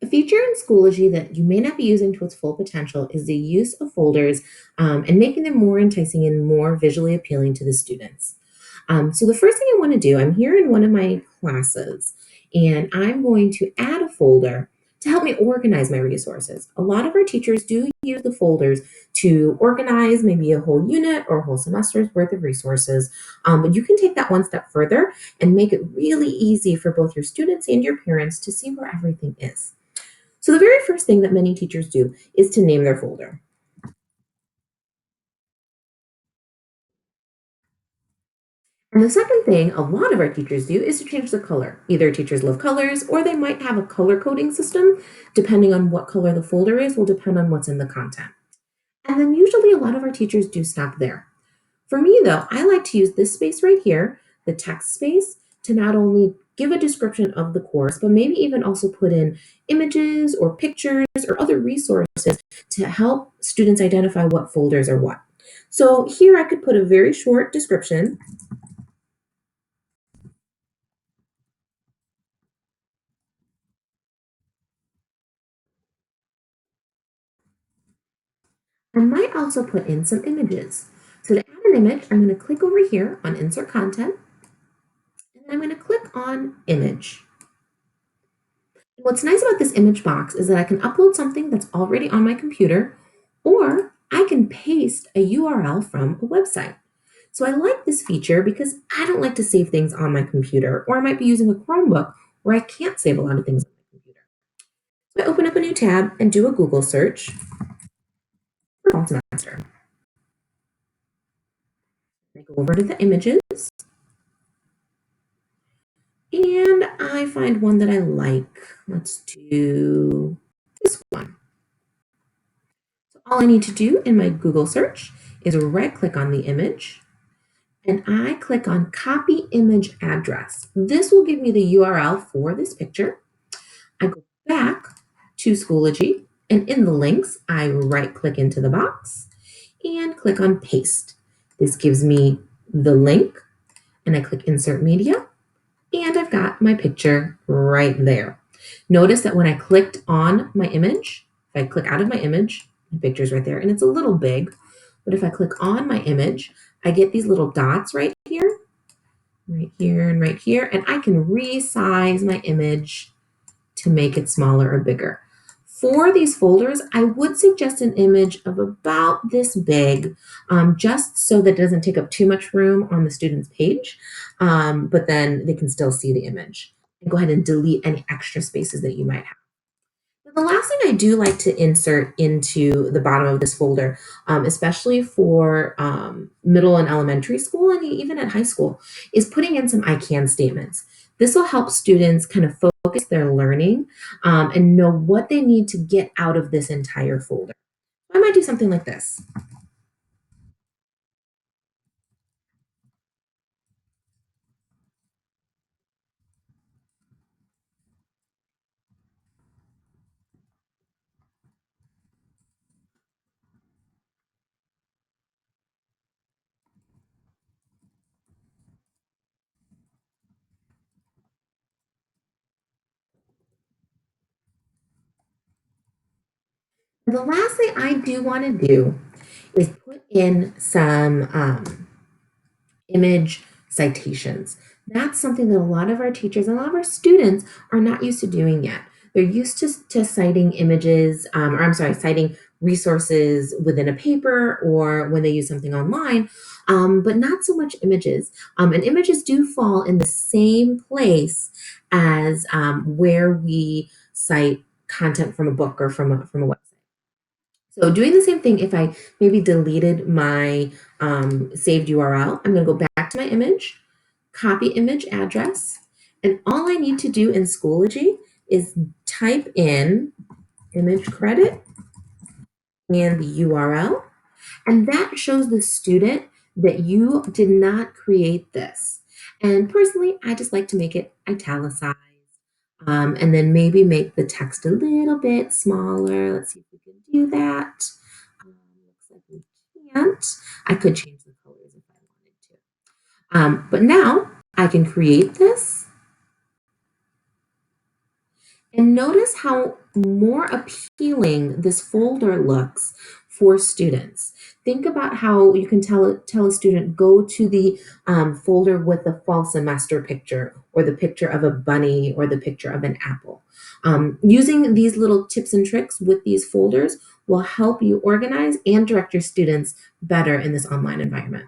A feature in Schoology that you may not be using to its full potential is the use of folders and making them more enticing and more visually appealing to the students. So the first thing I want to do, I'm here in one of my classes, and I'm going to add a folder to help me organize my resources. A lot of our teachers do use the folders to organize maybe a whole unit or a whole semester's worth of resources, but you can take that one step further and make it really easy for both your students and your parents to see where everything is. So the very first thing that many teachers do is to name their folder. And the second thing a lot of our teachers do is to change the color. Either teachers love colors or they might have a color coding system. Depending on what color the folder is, will depend on what's in the content. And then usually a lot of our teachers do stop there. For me, though, I like to use this space right here, the text space, to not only give a description of the course, but maybe even also put in images or pictures or other resources to help students identify what folders are what. So here I could put a very short description. I might also put in some images. So to add an image, I'm going to click over here on Insert Content, and I'm going to click on Image. What's nice about this image box is that I can upload something that's already on my computer, or I can paste a URL from a website. So I like this feature because I don't like to save things on my computer, or I might be using a Chromebook where I can't save a lot of things on my computer. So I open up a new tab and do a Google search for fall semester. I go over to the images and I find one that I like. Let's do this one. So all I need to do in my Google search is right click on the image and I click on copy image address. This will give me the URL for this picture. I go back to Schoology and in the links, I right click into the box and click on paste. This gives me the link and I click insert media and I've got my picture right there. Notice that when I clicked on my image, if I click out of my image, my picture's right there and it's a little big, but if I click on my image, I get these little dots right here, right here, and I can resize my image to make it smaller or bigger. For these folders, I would suggest an image of about this big, just so that it doesn't take up too much room on the student's page, but then they can still see the image. And go ahead and delete any extra spaces that you might have. The last thing I do like to insert into the bottom of this folder, especially for middle and elementary school and even at high school, is putting in some I can statements. This will help students kind of focus their learning and know what they need to get out of this entire folder. I might do something like this. The last thing I do want to do is put in some image citations. That's something that a lot of our teachers and a lot of our students are not used to doing yet. They're used to citing images, or I'm sorry, citing resources within a paper or when they use something online, but not so much images. And images do fall in the same place as where we cite content from a book or from a website. So doing the same thing, if I maybe deleted my saved URL, I'm going to go back to my image, copy image address, and all I need to do in Schoology is type in image credit and the URL, and that shows the student that you did not create this. And personally, I just like to make it italicized. And then maybe make the text a little bit smaller. Let's see if we can do that. Looks like we can't. I could change the colors if I wanted to. But now I can create this And notice how more appealing this folder looks for students. Think about how you can tell a student, go to the folder with the fall semester picture, or the picture of a bunny, or the picture of an apple. Using these little tips and tricks with these folders will help you organize and direct your students better in this online environment.